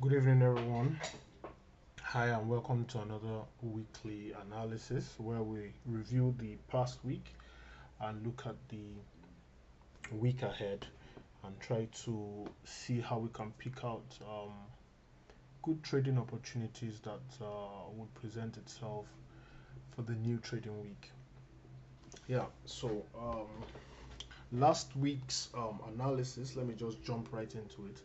Good evening, everyone. Hi, and welcome to another weekly analysis where we review the past week and look at the week ahead and try to see how we can pick out good trading opportunities that would present itself for the new trading week. Yeah, so last week's analysis, let me just jump right into it.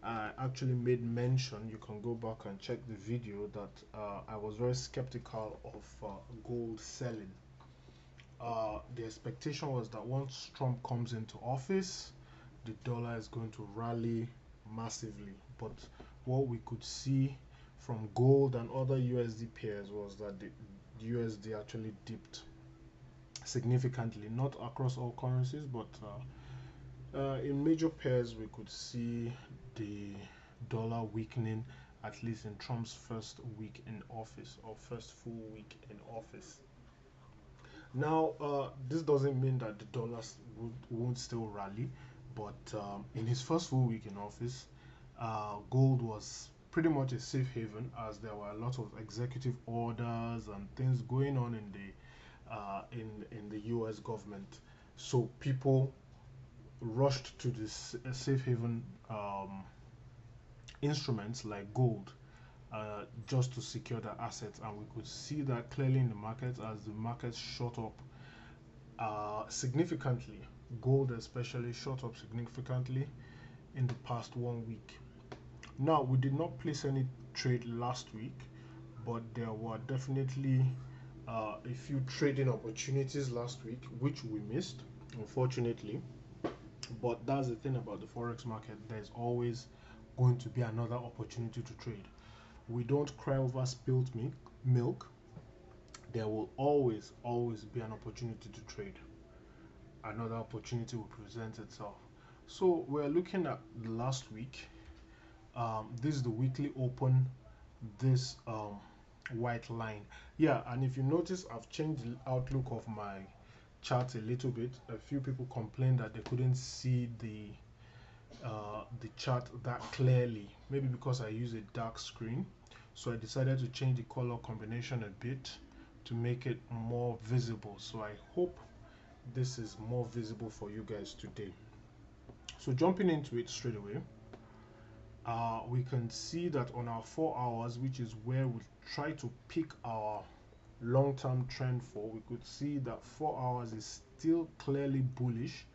I actually made mention, you can go back and check the video, that I was very skeptical of gold selling. The expectation was that once Trump comes into office, the dollar is going to rally massively. But what we could see from gold and other USD pairs was that the USD actually dipped significantly, not across all currencies, but in major pairs, we could see the dollar weakening at least in Trump's first week in office or first full week in office. Now, this doesn't mean that the dollars won't still rally, but in his first full week in office, gold was pretty much a safe haven as there were a lot of executive orders and things going on in the U.S. government. So people rushed to this safe haven instruments like gold just to secure their assets, and we could see that clearly in the markets as the markets shot up significantly. Gold, especially, shot up significantly in the past 1 week. Now, we did not place any trade last week, but there were definitely a few trading opportunities last week which we missed, unfortunately. But that's the thing about the forex market, there's always going to be another opportunity to trade. We don't cry over spilt milk. There will always be an opportunity to trade. Another opportunity will present itself. So we're looking at the last week. This is the weekly open, this white line. Yeah, and if you notice, I've changed the outlook of my chart a little bit. A few people complained that they couldn't see the chart that clearly, maybe because I use a dark screen. So I decided to change the color combination a bit to make it more visible. So I hope this is more visible for you guys today. So jumping into it straight away, we can see that on our 4 hours, which is where we try to pick our long-term trend for, we could see that 4 hours is still clearly bullish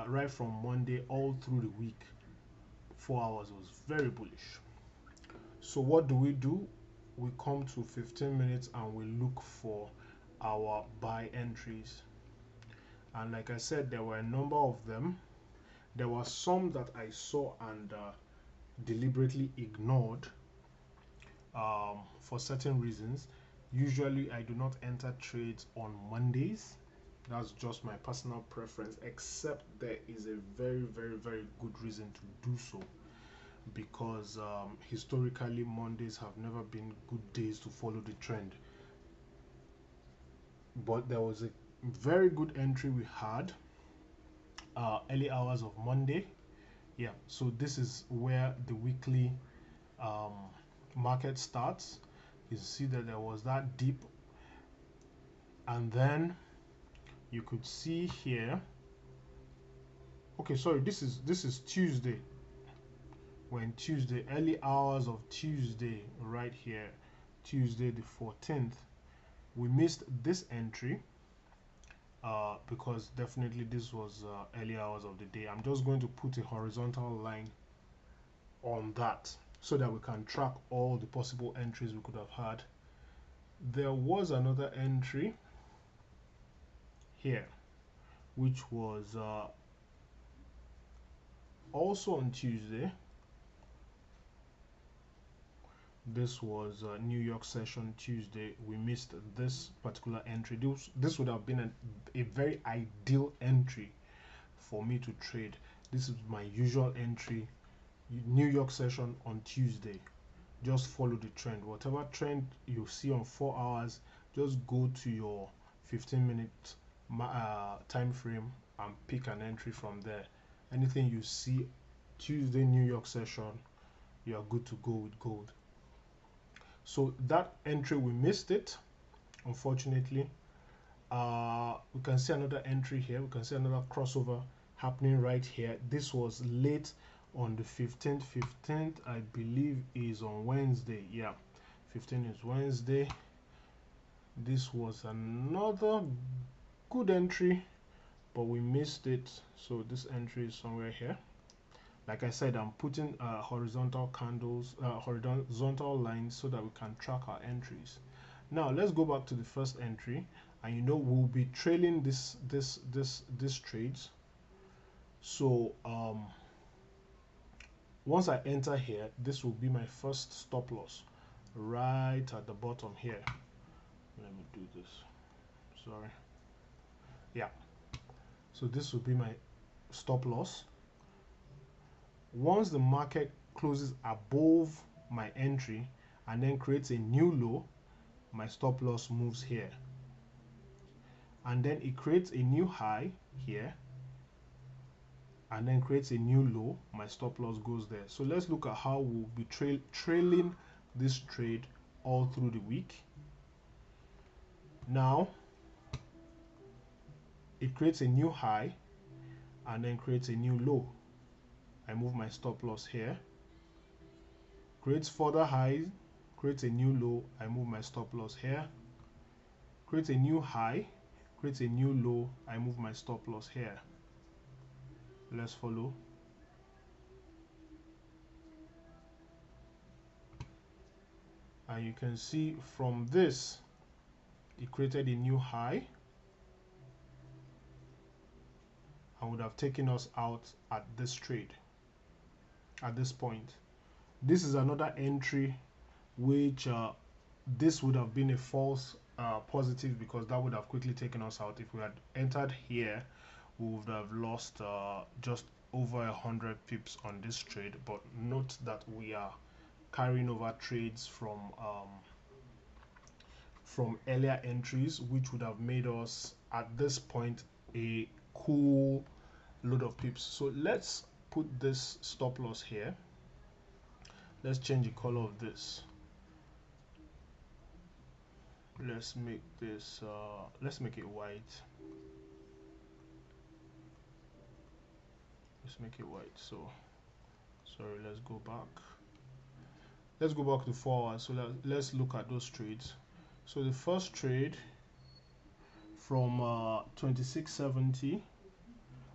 right from Monday all through the week. 4 hours was very bullish. So what do? We come to 15 minutes and we look for our buy entries. And like I said, there were a number of them. There were some that I saw and deliberately ignored for certain reasons. Usually, I do not enter trades on Mondays. That's just my personal preference, except there is a very good reason to do so, because historically Mondays have never been good days to follow the trend. But there was a very good entry we had early hours of Monday. Yeah, so this is where the weekly um, market starts. You see that there was that dip, and then you could see here. Okay, sorry, this is Tuesday. When Tuesday, early hours of Tuesday, right here, Tuesday the 14th, we missed this entry because definitely this was early hours of the day. I'm just going to put a horizontal line on that so that we can track all the possible entries we could have had. There was another entry here which was also on Tuesday. This was New York session Tuesday. We missed this particular entry. This would have been a very ideal entry for me to trade. This is my usual entry. New York session on Tuesday. Just follow the trend. Whatever trend you see on 4 hours, just go to your 15-minute time frame and pick an entry from there. Anything you see Tuesday New York session, you are good to go with gold. So that entry, we missed it, unfortunately. We can see another entry here. We can see another crossover happening right here. This was late on the 15th. 15th, I believe, is on Wednesday. Yeah, 15th is Wednesday. This was another good entry, but we missed it. So this entry is somewhere here. Like I said, I'm putting horizontal candles, horizontal lines, so that we can track our entries. Now let's go back to the first entry, and you know we'll be trailing this trades. So once I enter here, this will be my first stop loss right at the bottom here. Let me do this. Sorry. Yeah. So this will be my stop loss. Once the market closes above my entry and then creates a new low, my stop loss moves here, and then it creates a new high here and then creates a new low, my stop loss goes there. So let's look at how we'll be trailing this trade all through the week. Now it creates a new high and then creates a new low. I move my stop loss here, creates further highs, creates a new low, I move my stop loss here, creates a new high, creates a new low, I move my stop loss here. Let's follow. And you can see from this, it created a new high and would have taken us out at this trade, at this point. This is another entry which this would have been a false positive, because that would have quickly taken us out. If we had entered here, we would have lost just over 100 pips on this trade. But note that we are carrying over trades from earlier entries, which would have made us at this point a cool load of pips. So let's put this stop loss here. Let's change the color of this. Let's make this let's make it white. Let's make it white. So sorry, let's go back to 4 hours. So let's look at those trades. So the first trade from 2670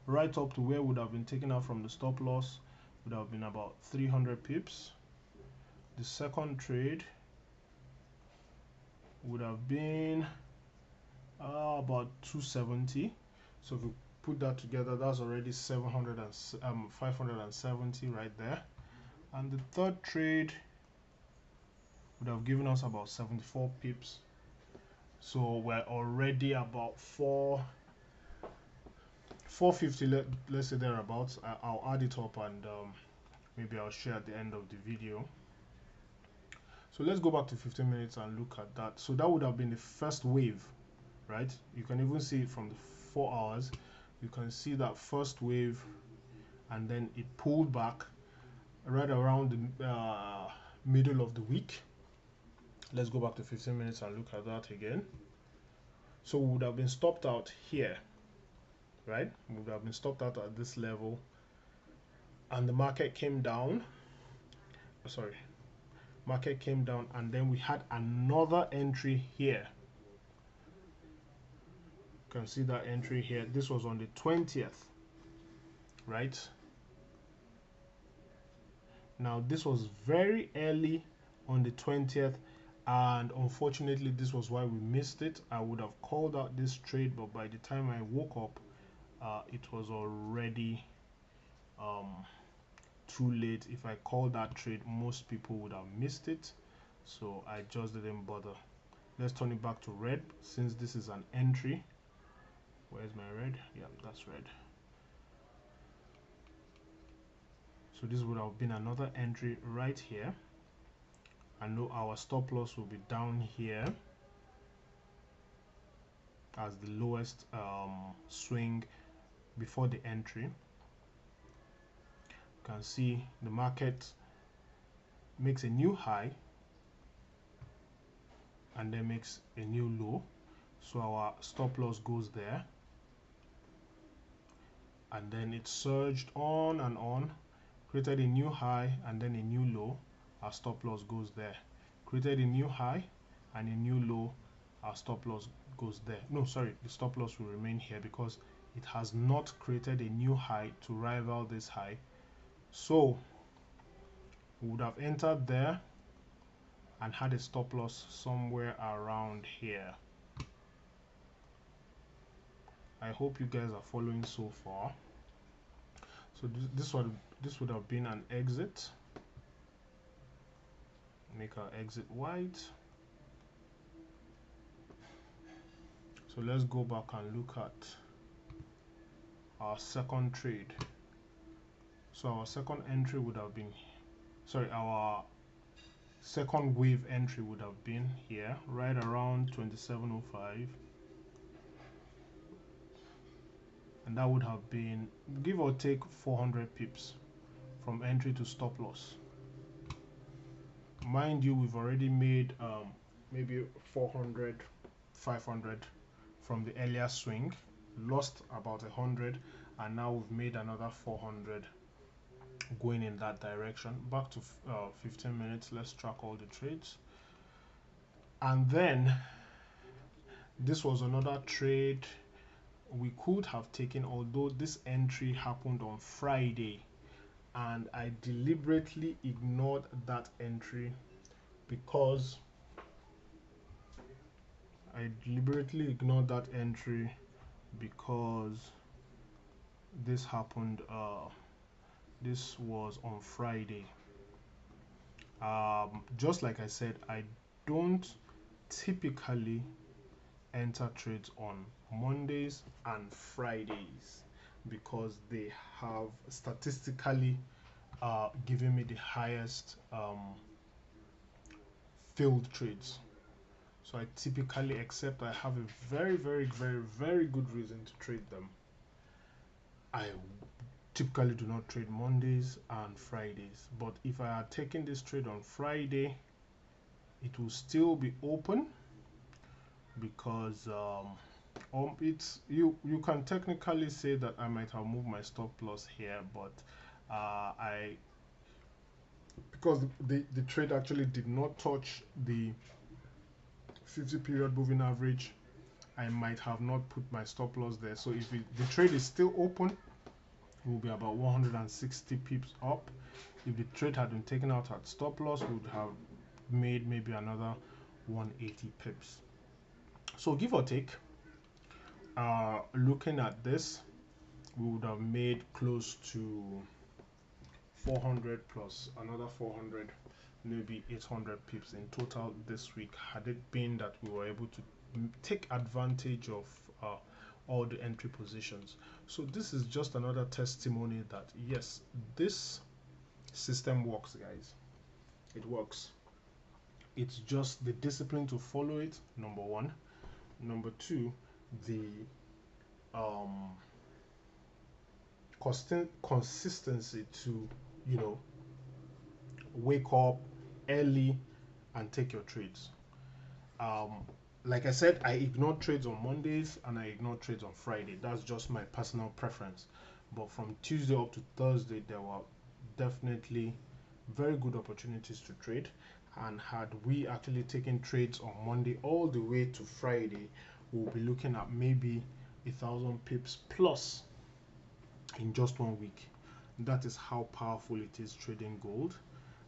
right up to where would have been taken out from the stop loss would have been about 300 pips. The second trade would have been about 270. So if we put that together, that's already 570 right there. And the third trade would have given us about 74 pips. So we're already about 450, let's say thereabouts. I'll add it up and maybe I'll share at the end of the video. So let's go back to 15 minutes and look at that. So that would have been the first wave, right? You can even see it from the 4 hours. You can see that first wave, and then it pulled back right around the middle of the week. Let's go back to 15 minutes and look at that again. So we would have been stopped out here, right? We would have been stopped out at this level, and the market came down. Sorry, market came down, and then we had another entry here. You can see that entry here. This was on the 20th, right? Now this was very early on the 20th, and unfortunately this was why we missed it. I would have called out this trade, but by the time I woke up, it was already too late. If I called that trade, most people would have missed it, so I just didn't bother. Let's turn it back to red, since this is an entry. Where's my red? Yeah, that's red. So this would have been another entry right here. I know our stop loss will be down here as the lowest swing before the entry. You can see the market makes a new high and then makes a new low, so our stop loss goes there, and then it surged on, created a new high and then a new low, our stop loss goes there, created a new high and a new low, our stop loss goes there. No, sorry, the stop loss will remain here because it has not created a new high to rival this high. So we would have entered there and had a stop loss somewhere around here. I hope you guys are following so far. So this would have been an exit. Make our exit white. So let's go back and look at our second trade. So our second entry would have been, sorry, our second wave entry would have been here, right around 27.05, and that would have been, give or take, 400 pips from entry to stop loss. Mind you, we've already made maybe 400, 500 from the earlier swing, lost about 100, and now we've made another 400 going in that direction. Back to 15 minutes. Let's track all the trades. And then this was another trade we could have taken, although this entry happened on Friday and I deliberately ignored that entry because this happened, this was on Friday. Just like I said, I don't typically enter trades on Mondays and Fridays because they have statistically given me the highest failed trades. So I typically, except I have a very good reason to trade them, I typically do not trade Mondays and Fridays. But if I had taken this trade on Friday, it will still be open because it's you can technically say that I might have moved my stop loss here, but because the trade actually did not touch the 50 period moving average, I might have not put my stop loss there. So if the trade is still open, it will be about 160 pips up. If the trade had been taken out at stop loss, we would have made maybe another 180 pips. So give or take, looking at this, we would have made close to 400 plus another 400, maybe 800 pips in total this week, had it been that we were able to take advantage of all the entry positions. So this is just another testimony that yes, this system works, guys. It works. It's just the discipline to follow it, number one. Number two, the consistency to, you know, wake up early and take your trades. Like I said, I ignore trades on Mondays and I ignore trades on Friday. That's just my personal preference. But from Tuesday up to Thursday, there were definitely very good opportunities to trade. And had we actually taken trades on Monday all the way to Friday, we'll be looking at maybe 1,000 pips plus in just 1 week. That is how powerful it is trading gold.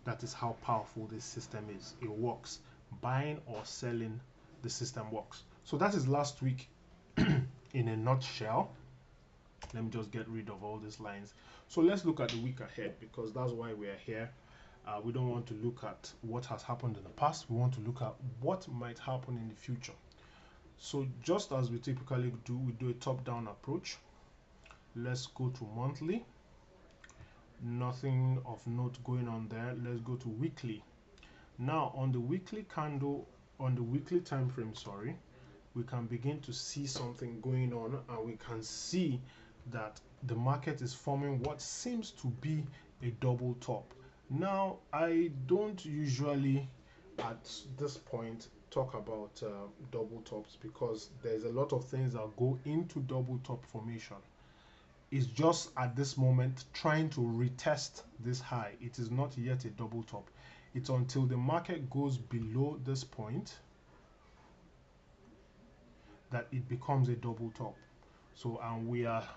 That is how powerful this system is. It works. Buying or selling, the system works. So that is last week in a nutshell. Let me just get rid of all these lines. So let's look at the week ahead, because that's why we are here. We don't want to look at what has happened in the past. We want to look at what might happen in the future. So just as we typically do, we do a top-down approach. Let's go to monthly. Nothing of note going on there. Let's go to weekly. Now on the weekly candle, on the weekly time frame, sorry, we can begin to see something going on, and we can see that the market is forming what seems to be a double top. Now, I don't usually at this point talk about double tops because there's a lot of things that go into double top formation. It's just at this moment trying to retest this high. It is not yet a double top. It's until the market goes below this point that it becomes a double top. So, and we are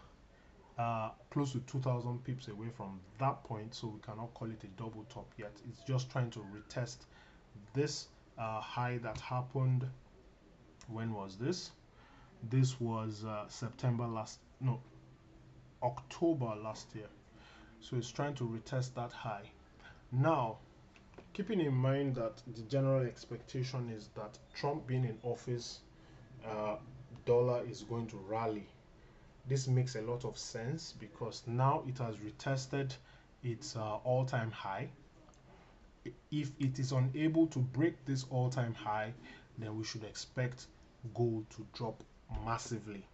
close to 2000 pips away from that point, so we cannot call it a double top yet. It's just trying to retest this high that happened. When was this? This was October last year. So it's trying to retest that high. Now, keeping in mind that the general expectation is that Trump being in office, dollar is going to rally. This makes a lot of sense because now it has retested its all-time high. If it is unable to break this all-time high, then we should expect gold to drop massively.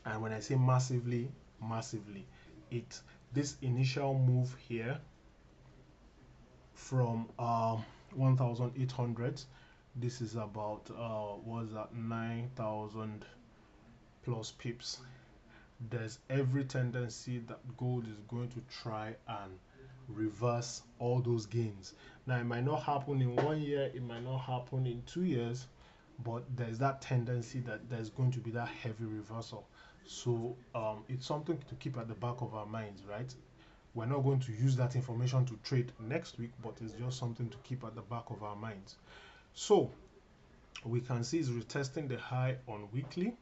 And when I say massively, this initial move here from 1800, this is about was that 9,000 plus pips. There's every tendency that gold is going to try and reverse all those gains. Now, it might not happen in 1 year, it might not happen in 2 years, but there's that tendency that there's going to be that heavy reversal. So it's something to keep at the back of our minds, right? We're not going to use that information to trade next week, but it's just something to keep at the back of our minds. So we can see it's retesting the high on weekly.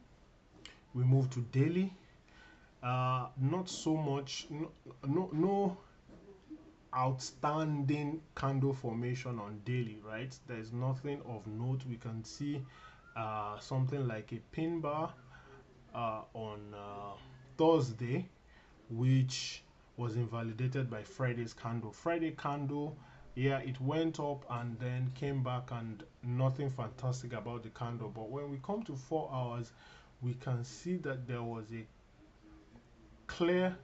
We move to daily. Not so much, no outstanding candle formation on daily, right? There's nothing of note. We can see something like a pin bar on Thursday, which was invalidated by Friday's candle. Friday candle, yeah, it went up and then came back, and nothing fantastic about the candle. But when we come to 4 hours, we can see that there was a clear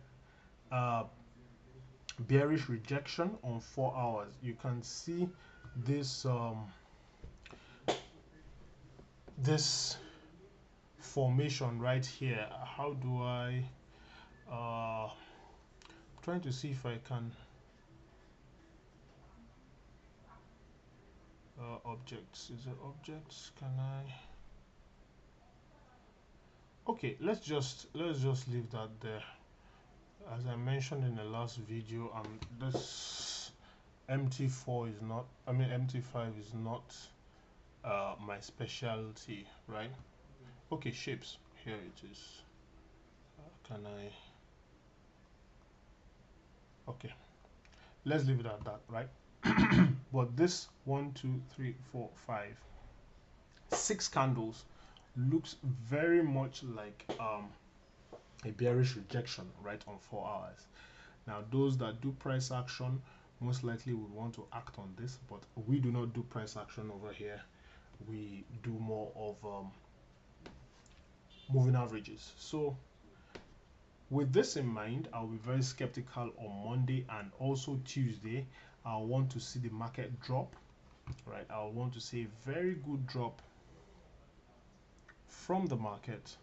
bearish rejection on 4 hours. You can see this this formation right here. How do I trying to see if I can objects, is it objects? Can I? Okay, let's just leave that there. As I mentioned in the last video, this MT4 is not, MT5 is not my specialty, right? Okay, shapes, here it is. Can I? Okay, let's leave it at that, right? But this 1 2 3 4 5 6 candles looks very much like a bearish rejection right on 4 hours. Now, those that do price action most likely would want to act on this, but we do not do price action over here. We do more of moving averages. So with this in mind, I'll be very skeptical on Monday and also Tuesday. I'll want to see the market drop, right? I'll want to see a very good drop from the market,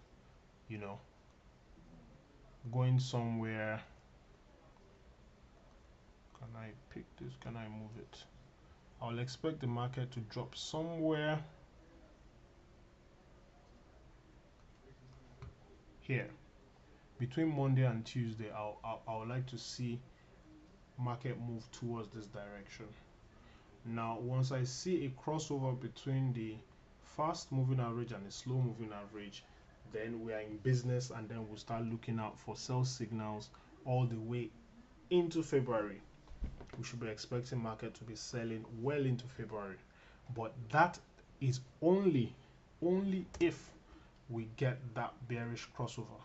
you know, going somewhere. Can I pick this? Can I move it? I'll expect the market to drop somewhere here between Monday and Tuesday. I would like to see market move towards this direction. Now, once I see a crossover between the fast moving average and the slow moving average, then we are in business, and then we'll start looking out for sell signals all the way into February. We should be expecting market to be selling well into February, but that is only if we get that bearish crossover.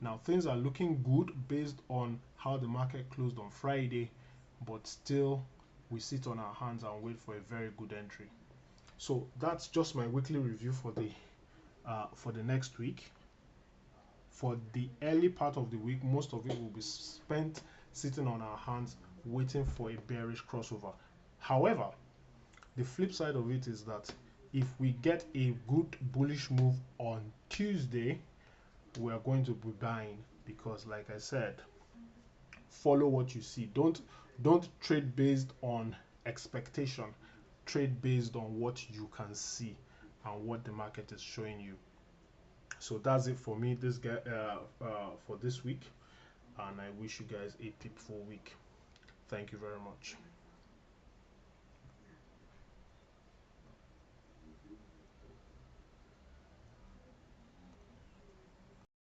Now, things are looking good based on how the market closed on Friday, but still we sit on our hands and wait for a very good entry. So that's just my weekly review for the next week. For the early part of the week, most of it will be spent sitting on our hands waiting for a bearish crossover. However, the flip side of it is that if we get a good bullish move on Tuesday, we are going to be buying, because like I said, follow what you see. Don't trade based on expectation. Trade based on what you can see and what the market is showing you. So that's it for me this guy for this week, and I wish you guys a peaceful week. Thank you very much.